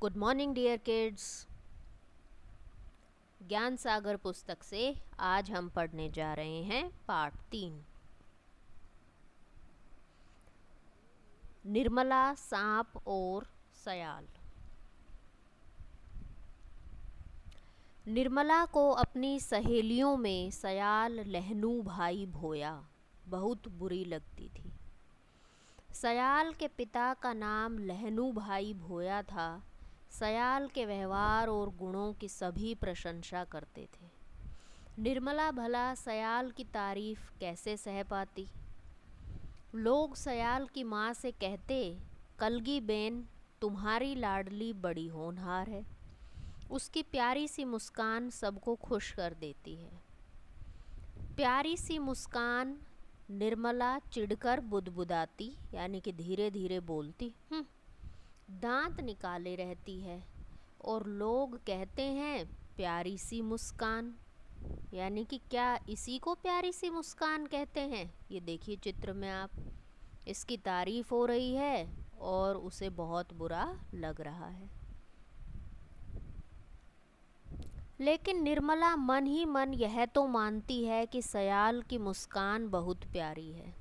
Good morning dear kids. ज्ञान सागर पुस्तक से आज हम पढ़ने जा रहे हैं पार्ट 3। निर्मला, सांप और सयाल। निर्मला को अपनी सहेलियों में सयाल लहनू भाई भोया बहुत बुरी लगती थी। सयाल के पिता का नाम लहनू भाई भोया था। सयाल के व्यवहार और गुणों की सभी प्रशंसा करते थे। निर्मला भला सयाल की तारीफ कैसे सह पाती। लोग सयाल की माँ से कहते, कलगी बेन तुम्हारी लाडली बड़ी होनहार है। उसकी प्यारी सी मुस्कान सबको खुश कर देती है। प्यारी सी मुस्कान। निर्मला चिढ़कर बुदबुदाती यानी कि धीरे धीरे बोलती, दांत निकाले रहती है। और लोग कहते हैं प्यारी सी मुस्कान, यानी कि क्या इसी को प्यारी सी मुस्कान कहते हैं। ये देखिए चित्र में आप, इसकी तारीफ हो रही है और उसे बहुत बुरा लग रहा है। लेकिन निर्मला मन ही मन यह तो मानती है कि सयाल की मुस्कान बहुत प्यारी है।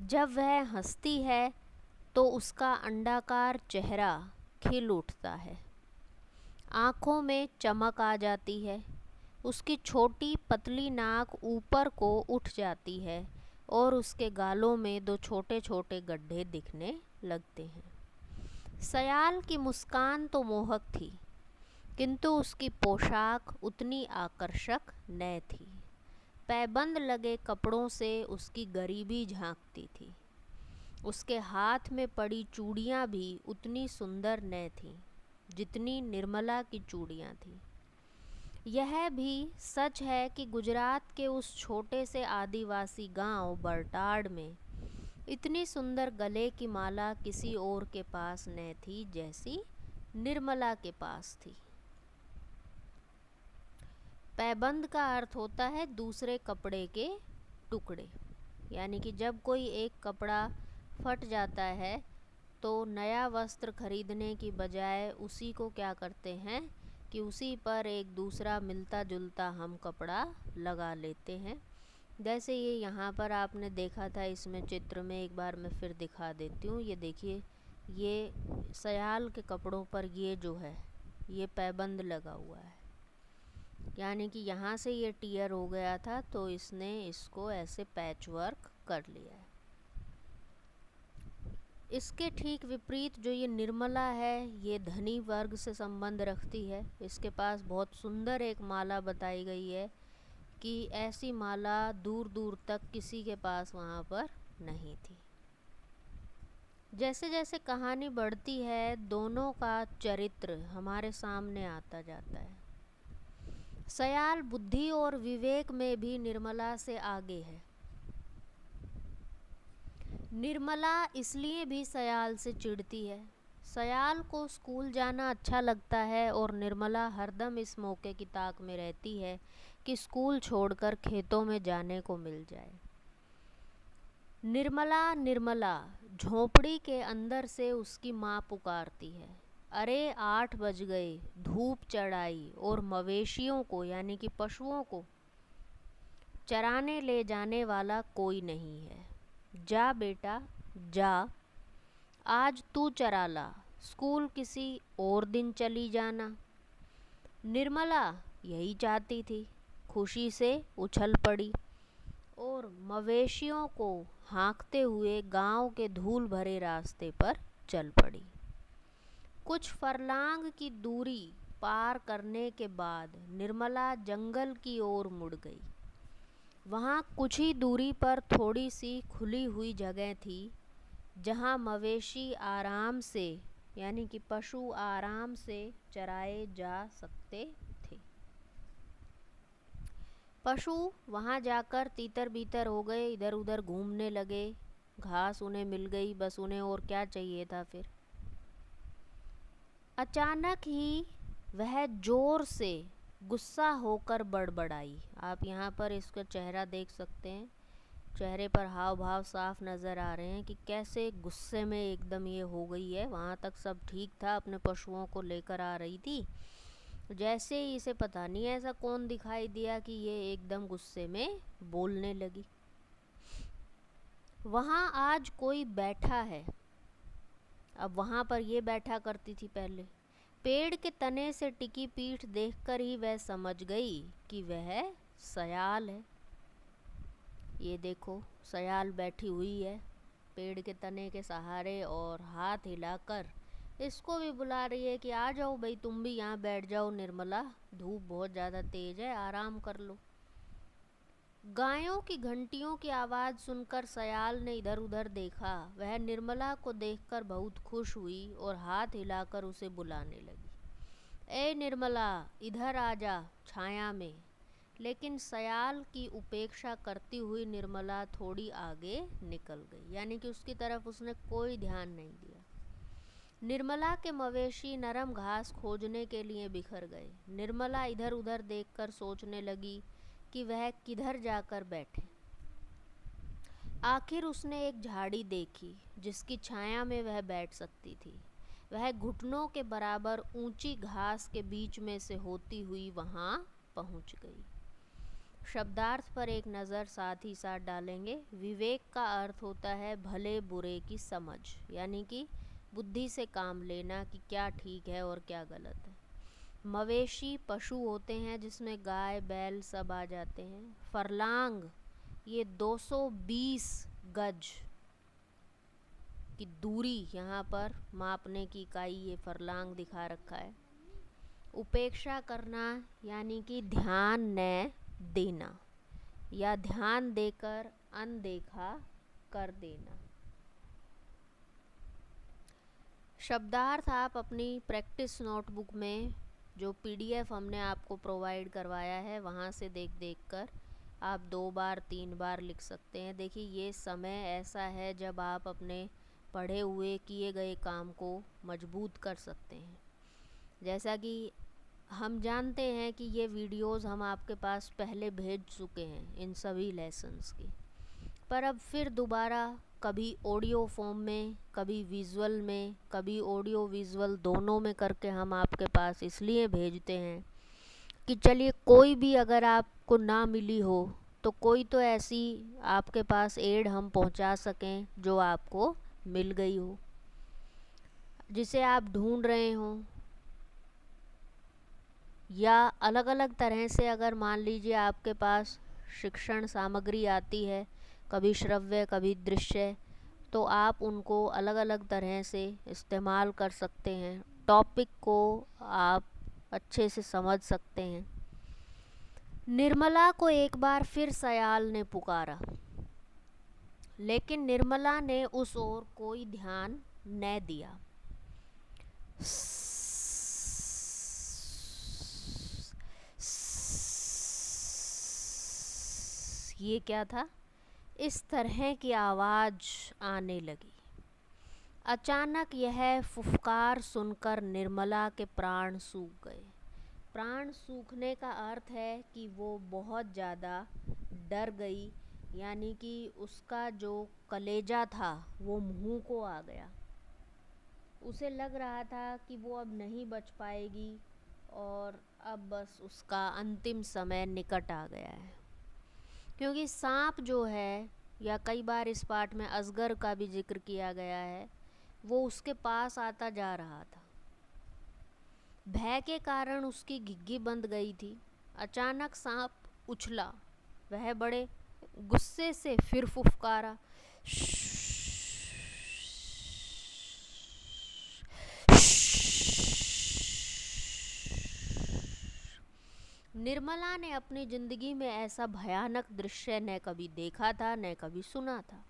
जब वह हंसती है तो उसका अंडाकार चेहरा खिल उठता है, आँखों में चमक आ जाती है, उसकी छोटी पतली नाक ऊपर को उठ जाती है और उसके गालों में दो छोटे छोटे गड्ढे दिखने लगते हैं। सयाल की मुस्कान तो मोहक थी, किंतु उसकी पोशाक उतनी आकर्षक न थी। पैबंद लगे कपड़ों से उसकी गरीबी झांकती थी। उसके हाथ में पड़ी चूड़ियाँ भी उतनी सुंदर न थीं जितनी निर्मला की चूड़ियाँ थीं। यह भी सच है कि गुजरात के उस छोटे से आदिवासी गांव बरटाड़ में इतनी सुंदर गले की माला किसी और के पास न थी जैसी निर्मला के पास थी। पैबंद का अर्थ होता है दूसरे कपड़े के टुकड़े, यानी कि जब कोई एक कपड़ा फट जाता है तो नया वस्त्र खरीदने की बजाय उसी को क्या करते हैं कि उसी पर एक दूसरा मिलता जुलता हम कपड़ा लगा लेते हैं। जैसे ये यहाँ पर आपने देखा था, इसमें चित्र में एक बार मैं फिर दिखा देती हूँ। ये देखिए, ये सयाल के कपड़ों पर ये जो है ये पैबंद लगा हुआ है, यानी कि यहाँ से ये टियर हो गया था तो इसने इसको ऐसे पैच वर्क कर लिया है। इसके ठीक विपरीत जो ये निर्मला है, ये धनी वर्ग से संबंध रखती है। इसके पास बहुत सुंदर एक माला बताई गई है कि ऐसी माला दूर दूर तक किसी के पास वहाँ पर नहीं थी। जैसे जैसे कहानी बढ़ती है, दोनों का चरित्र हमारे सामने आता जाता है। सयाल बुद्धि और विवेक में भी निर्मला से आगे है। निर्मला इसलिए भी सयाल से चिढ़ती है। सयाल को स्कूल जाना अच्छा लगता है और निर्मला हरदम इस मौके की ताक में रहती है कि स्कूल छोड़कर खेतों में जाने को मिल जाए। निर्मला निर्मला झोंपड़ी के अंदर से उसकी माँ पुकारती है, अरे 8 बज गए, धूप चढ़ आई और मवेशियों को यानी कि पशुओं को चराने ले जाने वाला कोई नहीं है। जा बेटा जा, आज तू चरा ला, स्कूल किसी और दिन चली जाना। निर्मला यही चाहती थी, खुशी से उछल पड़ी और मवेशियों को हाँकते हुए गांव के धूल भरे रास्ते पर चल पड़ी। कुछ फरलांग की दूरी पार करने के बाद निर्मला जंगल की ओर मुड़ गई। वहाँ कुछ ही दूरी पर थोड़ी सी खुली हुई जगह थी जहाँ मवेशी आराम से यानी कि पशु आराम से चराए जा सकते थे। पशु वहाँ जाकर तीतर बीतर हो गए, इधर उधर घूमने लगे, घास उन्हें मिल गई, बस उन्हें और क्या चाहिए था फिर। अचानक ही वह जोर से गुस्सा होकर बड़बड़ाई। आप यहाँ पर इसका चेहरा देख सकते हैं चेहरे पर हाव भाव साफ नज़र आ रहे हैं कि कैसे गुस्से में एकदम ये हो गई है। वहाँ तक सब ठीक था, अपने पशुओं को लेकर आ रही थी, जैसे ही इसे पता नहीं ऐसा कौन दिखाई दिया कि ये एकदम गुस्से में बोलने लगी। वहाँ आज कोई बैठा है। अब वहाँ पर ये बैठा करती थी पहले। पेड़ के तने से टिकी पीठ देखकर ही वह समझ गई कि वह सयाल है। ये देखो, सयाल बैठी हुई है पेड़ के तने के सहारे और हाथ हिलाकर इसको भी बुला रही है कि आ जाओ भाई, तुम भी यहाँ बैठ जाओ निर्मला, धूप बहुत ज़्यादा तेज है, आराम कर लो। गायों की घंटियों की आवाज़ सुनकर सयाल ने इधर उधर देखा। वह निर्मला को देखकर बहुत खुश हुई और हाथ हिलाकर उसे बुलाने लगी। ए निर्मला, इधर आ जा छाया में। लेकिन सयाल की उपेक्षा करती हुई निर्मला थोड़ी आगे निकल गई, यानी कि उसकी तरफ उसने कोई ध्यान नहीं दिया। निर्मला के मवेशी नरम घास खोजने के लिए बिखर गए। निर्मला इधर उधर देखकर सोचने लगी कि वह किधर जाकर बैठे। आखिर उसने एक झाड़ी देखी जिसकी छाया में वह बैठ सकती थी। वह घुटनों के बराबर ऊंची घास के बीच में से होती हुई वहां पहुंच गई। शब्दार्थ पर एक नज़र साथ ही साथ डालेंगे। विवेक का अर्थ होता है भले बुरे की समझ, यानी कि बुद्धि से काम लेना कि क्या ठीक है और क्या गलत है। मवेशी पशु होते हैं जिसमें गाय बैल सब आ जाते हैं। फरलांग, ये 220 गज की दूरी यहाँ पर मापने की इकाई ये फरलांग दिखा रखा है। उपेक्षा करना यानी कि ध्यान न देना या ध्यान देकर अनदेखा कर देना। शब्दार्थ आप अपनी प्रैक्टिस नोटबुक में जो पीडीएफ हमने आपको प्रोवाइड करवाया है वहाँ से देख देख कर आप 2 बार 3 बार लिख सकते हैं। देखिए, ये समय ऐसा है जब आप अपने पढ़े हुए किए गए काम को मजबूत कर सकते हैं। जैसा कि हम जानते हैं कि ये वीडियोस हम आपके पास पहले भेज चुके हैं इन सभी लेसन्स की, पर अब फिर दोबारा कभी ऑडियो फॉर्म में, कभी विजुअल में, कभी ऑडियो विजुअल दोनों में करके हम आपके पास इसलिए भेजते हैं कि चलिए कोई भी अगर आपको ना मिली हो तो कोई तो ऐसी आपके पास एड हम पहुंचा सकें जो आपको मिल गई हो, जिसे आप ढूंढ रहे हों, या अलग अलग तरह से अगर मान लीजिए आपके पास शिक्षण सामग्री आती है, कभी श्रव्य कभी दृश्य, तो आप उनको अलग अलग तरह से इस्तेमाल कर सकते हैं। टॉपिक को आप अच्छे से समझ सकते हैं। निर्मला को एक बार फिर सयाल ने पुकारा, लेकिन निर्मला ने उस ओर कोई ध्यान न दिया। ये क्या था? इस तरह की आवाज़ आने लगी। अचानक यह फुफकार सुनकर निर्मला के प्राण सूख गए। प्राण सूखने का अर्थ है कि वो बहुत ज़्यादा डर गई, यानी कि उसका जो कलेजा था वो मुंह को आ गया। उसे लग रहा था कि वो अब नहीं बच पाएगी और अब बस उसका अंतिम समय निकट आ गया है। क्योंकि सांप जो है, या कई बार इस पाठ में अजगर का भी जिक्र किया गया है, वो उसके पास आता जा रहा था। भय के कारण उसकी घिघी बंद गई थी। अचानक सांप उछला। वह बड़े गुस्से से फिर फुफकारा। निर्मला ने अपनी जिंदगी में ऐसा भयानक दृश्य न कभी देखा था न कभी सुना था।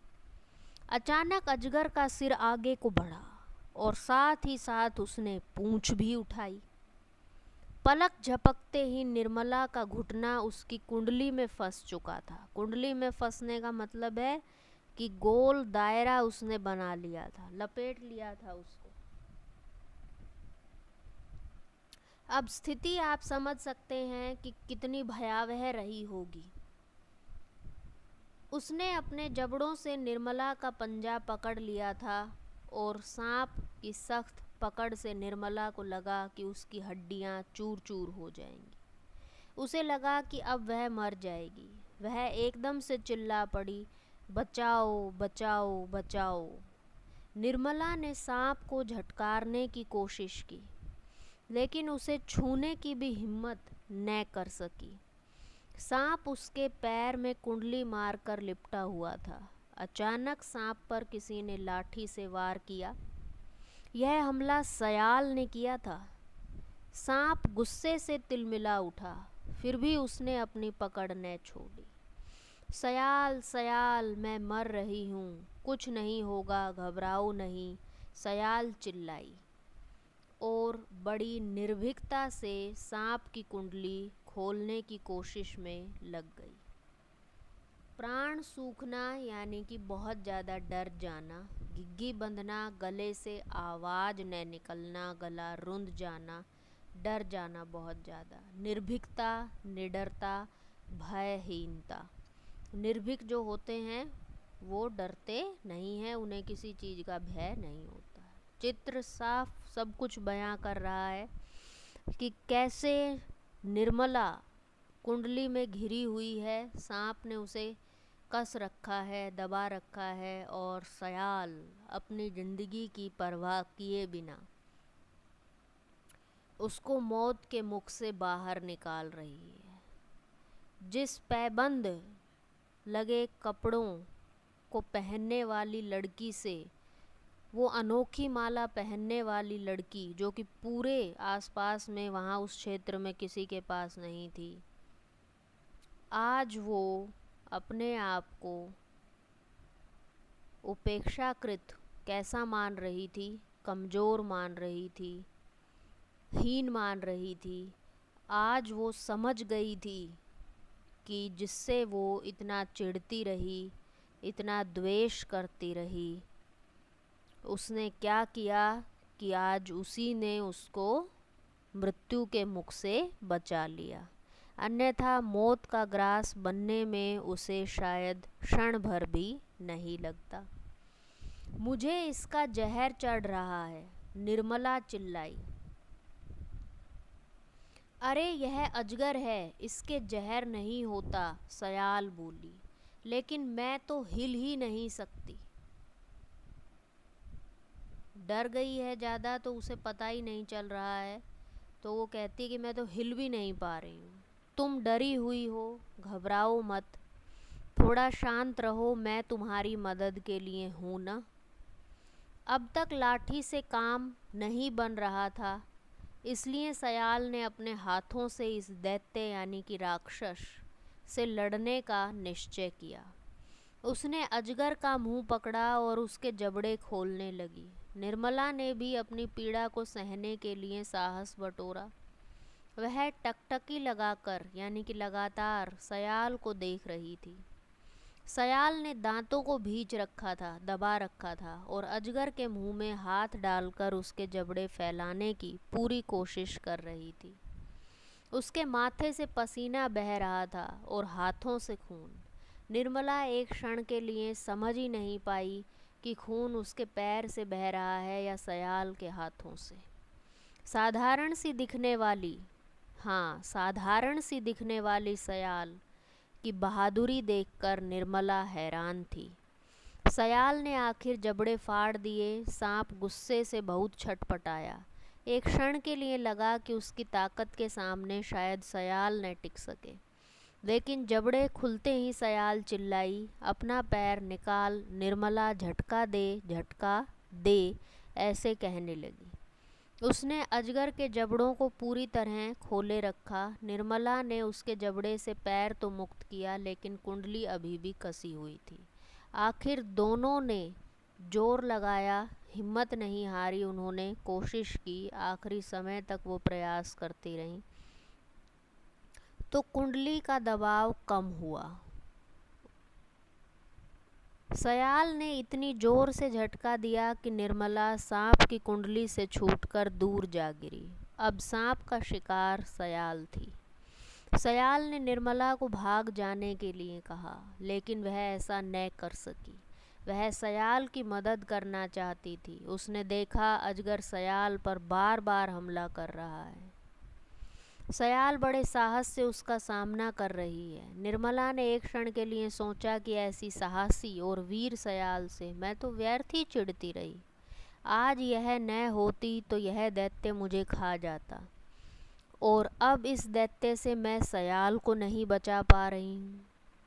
अचानक अजगर का सिर आगे को बढ़ा और साथ ही साथ उसने पूंछ भी उठाई। पलक झपकते ही निर्मला का घुटना उसकी कुंडली में फंस चुका था। कुंडली में फंसने का मतलब है कि गोल दायरा उसने बना लिया था, लपेट लिया था उसको। अब स्थिति आप समझ सकते हैं कि कितनी भयावह रही होगी। उसने अपने जबड़ों से निर्मला का पंजा पकड़ लिया था और सांप की सख्त पकड़ से निर्मला को लगा कि उसकी हड्डियां चूर चूर हो जाएंगी। उसे लगा कि अब वह मर जाएगी। वह एकदम से चिल्ला पड़ी, बचाओ बचाओ बचाओ। निर्मला ने सांप को झटकारने की कोशिश की, लेकिन उसे छूने की भी हिम्मत न कर सकी। सांप उसके पैर में कुंडली मारकर लिपटा हुआ था। अचानक सांप पर किसी ने लाठी से वार किया। यह हमला सयाल ने किया था। सांप गुस्से से तिलमिला उठा, फिर भी उसने अपनी पकड़ न छोड़ी। सयाल सयाल, मैं मर रही हूँ, कुछ नहीं होगा, घबराओ नहीं, सयाल चिल्लाई और बड़ी निर्भीकता से सांप की कुंडली खोलने की कोशिश में लग गई। प्राण सूखना यानी कि बहुत ज़्यादा डर जाना, घिघी बंधना, गले से आवाज़ न निकलना, गला रुंध जाना, डर जाना बहुत ज़्यादा। निर्भीकता, निडरता, भयहीनता। निर्भीक जो होते हैं वो डरते नहीं हैं, उन्हें किसी चीज़ का भय नहीं होता है। चित्र साफ सब कुछ बयां कर रहा है कि कैसे निर्मला कुंडली में घिरी हुई है, सांप ने उसे कस रखा है, दबा रखा है, और सयाल अपनी जिंदगी की परवाह किए बिना उसको मौत के मुख से बाहर निकाल रही है। जिस पैबंद लगे कपड़ों को पहनने वाली लड़की से, वो अनोखी माला पहनने वाली लड़की जो कि पूरे आसपास में वहाँ उस क्षेत्र में किसी के पास नहीं थी, आज वो अपने आप को उपेक्षाकृत कैसा मान रही थी, कमज़ोर मान रही थी, हीन मान रही थी। आज वो समझ गई थी कि जिससे वो इतना चिढ़ती रही, इतना द्वेष करती रही, उसने क्या किया कि आज उसी ने उसको मृत्यु के मुख से बचा लिया। अन्यथा मौत का ग्रास बनने में उसे शायद क्षण भर भी नहीं लगता। मुझे इसका जहर चढ़ रहा है, निर्मला चिल्लाई। अरे यह अजगर है, इसके जहर नहीं होता, सयाल बोली। लेकिन मैं तो हिल ही नहीं सकती। डर गई है ज़्यादा तो उसे पता ही नहीं चल रहा है, तो वो कहती कि मैं तो हिल भी नहीं पा रही हूँ। तुम डरी हुई हो, घबराओ मत, थोड़ा शांत रहो, मैं तुम्हारी मदद के लिए हूँ ना। अब तक लाठी से काम नहीं बन रहा था, इसलिए सयाल ने अपने हाथों से इस दैत्य यानी कि राक्षस से लड़ने का निश्चय किया। उसने अजगर का मुंह पकड़ा और उसके जबड़े खोलने लगी। निर्मला ने भी अपनी पीड़ा को सहने के लिए साहस बटोरा। वह टकटकी लगाकर यानी कि लगातार सयाल को देख रही थी। सयाल ने दांतों को भींच रखा था, दबा रखा था, और अजगर के मुंह में हाथ डालकर उसके जबड़े फैलाने की पूरी कोशिश कर रही थी। उसके माथे से पसीना बह रहा था और हाथों से खून। निर्मला एक क्षण के लिए समझ ही नहीं पाई कि खून उसके पैर से बह रहा है या सयाल के हाथों से। साधारण सी दिखने वाली सयाल की बहादुरी देखकर निर्मला हैरान थी। सयाल ने आखिर जबड़े फाड़ दिए। सांप गुस्से से बहुत छटपटाया। एक क्षण के लिए लगा कि उसकी ताकत के सामने शायद सयाल न टिक सके, लेकिन जबड़े खुलते ही सयाल चिल्लाई, अपना पैर निकाल निर्मला, झटका दे, ऐसे कहने लगी। उसने अजगर के जबड़ों को पूरी तरह खोले रखा। निर्मला ने उसके जबड़े से पैर तो मुक्त किया, लेकिन कुंडली अभी भी कसी हुई थी। आखिर दोनों ने जोर लगाया, हिम्मत नहीं हारी, उन्होंने कोशिश की, आखिरी समय तक वो प्रयास करती रहीं, तो कुंडली का दबाव कम हुआ। सयाल ने इतनी जोर से झटका दिया कि निर्मला सांप की कुंडली से छूटकर दूर जा गिरी। अब सांप का शिकार सयाल थी। सयाल ने निर्मला को भाग जाने के लिए कहा, लेकिन वह ऐसा न कर सकी। वह सयाल की मदद करना चाहती थी। उसने देखा अजगर सयाल पर बार बार हमला कर रहा है। सयाल बड़े साहस से उसका सामना कर रही है। निर्मला ने एक क्षण के लिए सोचा कि ऐसी साहसी और वीर सयाल से मैं तो व्यर्थ ही चिढ़ती रही। आज यह न होती तो यह दैत्य मुझे खा जाता, और अब इस दैत्य से मैं सयाल को नहीं बचा पा रही हूँ।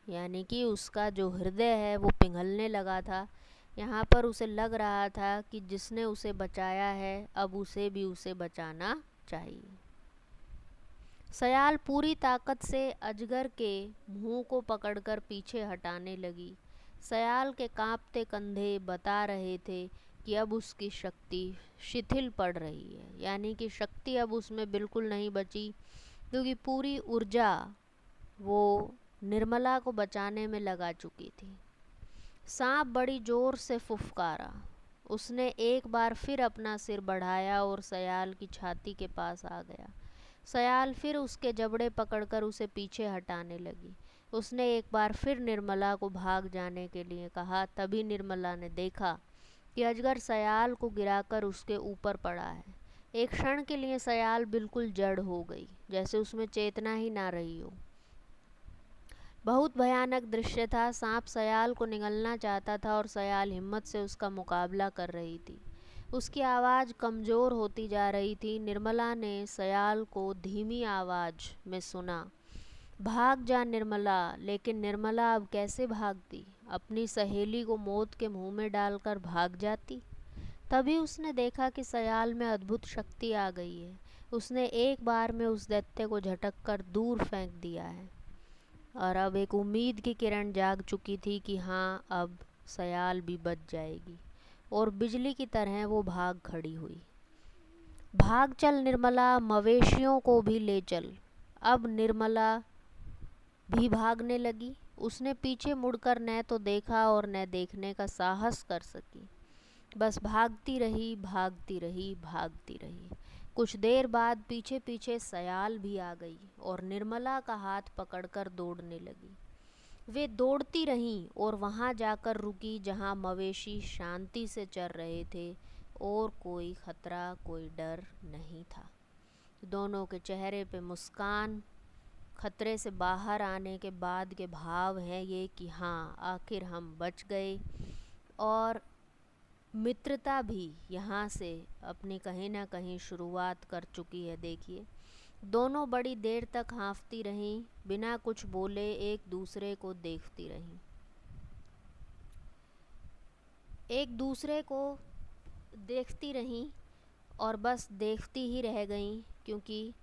यानी कि उसका जो हृदय है वो पिघलने लगा था। यहाँ पर उसे लग रहा था कि जिसने उसे बचाया है अब उसे भी उसे बचाना चाहिए। सयाल पूरी ताकत से अजगर के मुंह को पकड़कर पीछे हटाने लगी। सयाल के कांपते कंधे बता रहे थे कि अब उसकी शक्ति शिथिल पड़ रही है, यानी कि शक्ति अब उसमें बिल्कुल नहीं बची, क्योंकि पूरी ऊर्जा वो निर्मला को बचाने में लगा चुकी थी। सांप बड़ी जोर से फुफकारा। उसने एक बार फिर अपना सिर बढ़ाया और सयाल की छाती के पास आ गया। सयाल फिर उसके जबड़े पकड़कर उसे पीछे हटाने लगी। उसने एक बार फिर निर्मला को भाग जाने के लिए कहा। तभी निर्मला ने देखा कि अजगर सयाल को गिराकर उसके ऊपर पड़ा है। एक क्षण के लिए सयाल बिल्कुल जड़ हो गई, जैसे उसमें चेतना ही ना रही हो। बहुत भयानक दृश्य था। सांप सयाल को निगलना चाहता था और सयाल हिम्मत से उसका मुकाबला कर रही थी। उसकी आवाज़ कमज़ोर होती जा रही थी। निर्मला ने सयाल को धीमी आवाज़ में सुना, भाग जा निर्मला। लेकिन निर्मला अब कैसे भागती? अपनी सहेली को मौत के मुंह में डालकर भाग जाती। तभी उसने देखा कि सयाल में अद्भुत शक्ति आ गई है। उसने एक बार में उस दैत्य को झटक कर दूर फेंक दिया है, और अब एक उम्मीद की किरण जाग चुकी थी कि हाँ, अब सयाल भी बच जाएगी। और बिजली की तरह वो भाग खड़ी हुई। भाग चल निर्मला, मवेशियों को भी ले चल। अब निर्मला भी भागने लगी। उसने पीछे मुड़कर न तो देखा और न देखने का साहस कर सकी। बस भागती रही, भागती रही, भागती रही। कुछ देर बाद पीछे पीछे सयाल भी आ गई और निर्मला का हाथ पकड़कर दौड़ने लगी। वे दौड़ती रहीं और वहां जाकर रुकी जहां मवेशी शांति से चर रहे थे और कोई खतरा, कोई डर नहीं था। दोनों के चेहरे पे मुस्कान, खतरे से बाहर आने के बाद के भाव हैं ये कि हाँ, आखिर हम बच गए। और मित्रता भी यहाँ से अपनी कहीं ना कहीं शुरुआत कर चुकी है। देखिए, दोनों बड़ी देर तक हाँफती रहीं, बिना कुछ बोले एक दूसरे को देखती रहीं। एक दूसरे को देखती रहीं और बस देखती ही रह गईं, क्योंकि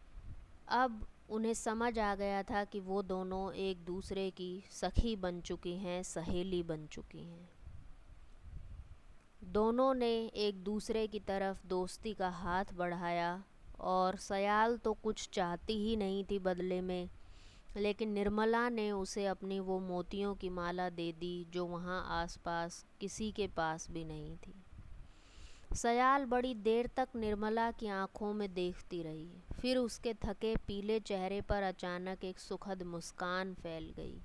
अब उन्हें समझ आ गया था कि वो दोनों एक दूसरे की सखी बन चुकी हैं, सहेली बन चुकी हैं। दोनों ने एक दूसरे की तरफ दोस्ती का हाथ बढ़ाया, और सयाल तो कुछ चाहती ही नहीं थी बदले में, लेकिन निर्मला ने उसे अपनी वो मोतियों की माला दे दी जो वहाँ आसपास किसी के पास भी नहीं थी। सयाल बड़ी देर तक निर्मला की आंखों में देखती रही। फिर उसके थके पीले चेहरे पर अचानक एक सुखद मुस्कान फैल गई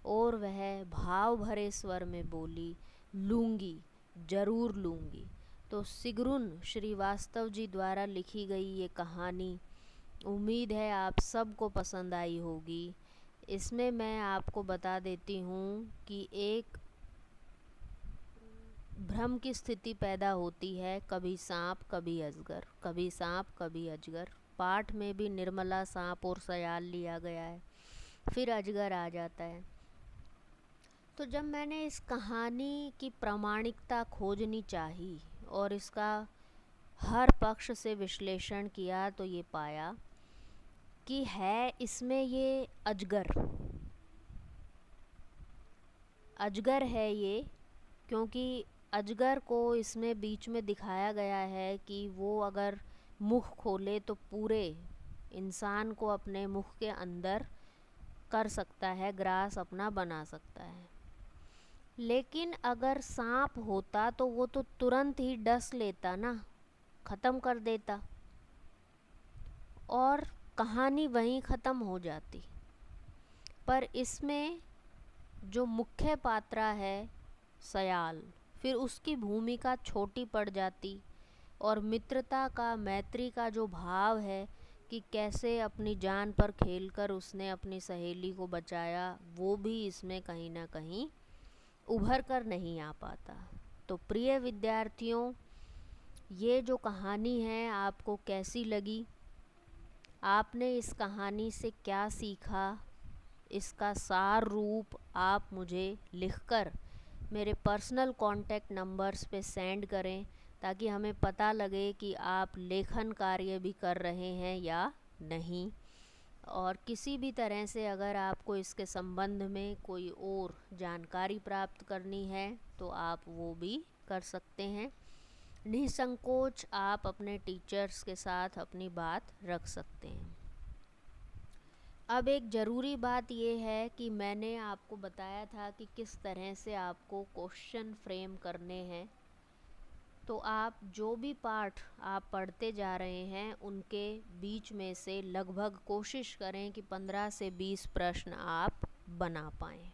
और वह भाव भरे स्वर में बोली, लूँगी, ज़रूर लूँगी। तो सिगरुन श्रीवास्तव जी द्वारा लिखी गई ये कहानी उम्मीद है आप सबको पसंद आई होगी। इसमें मैं आपको बता देती हूँ कि एक भ्रम की स्थिति पैदा होती है, कभी सांप कभी अजगर, कभी सांप कभी अजगर। पाठ में भी निर्मला सांप और सयाल लिया गया है, फिर अजगर आ जाता है। तो जब मैंने इस कहानी की प्रामाणिकता खोजनी चाही और इसका हर पक्ष से विश्लेषण किया, तो ये पाया कि है इसमें ये अजगर है ये, क्योंकि अजगर को इसमें बीच में दिखाया गया है कि वो अगर मुख खोले तो पूरे इंसान को अपने मुख के अंदर कर सकता है, ग्रास अपना बना सकता है। लेकिन अगर सांप होता तो वो तो तुरंत ही डस लेता ना, ख़त्म कर देता और कहानी वहीं ख़त्म हो जाती। पर इसमें जो मुख्य पात्रा है सयाल, फिर उसकी भूमिका छोटी पड़ जाती और मित्रता का, मैत्री का जो भाव है कि कैसे अपनी जान पर खेलकर उसने अपनी सहेली को बचाया, वो भी इसमें कहीं ना कहीं उभर कर नहीं आ पाता। तो प्रिय विद्यार्थियों, ये जो कहानी है आपको कैसी लगी? आपने इस कहानी से क्या सीखा? इसका सार रूप आप मुझे लिखकर मेरे पर्सनल कांटेक्ट नंबर्स पे सेंड करें, ताकि हमें पता लगे कि आप लेखन कार्य भी कर रहे हैं या नहीं। और किसी भी तरह से अगर आपको इसके संबंध में कोई और जानकारी प्राप्त करनी है तो आप वो भी कर सकते हैं। निसंकोच आप अपने टीचर्स के साथ अपनी बात रख सकते हैं। अब एक ज़रूरी बात यह है कि मैंने आपको बताया था कि किस तरह से आपको क्वेश्चन फ्रेम करने हैं। तो आप जो भी पाठ आप पढ़ते जा रहे हैं उनके बीच में से लगभग कोशिश करें कि 15 से 20 प्रश्न आप बना पाएँ।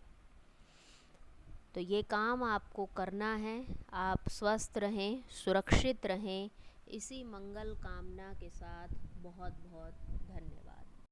तो ये काम आपको करना है। आप स्वस्थ रहें, सुरक्षित रहें, इसी मंगल कामना के साथ बहुत बहुत धन्यवाद।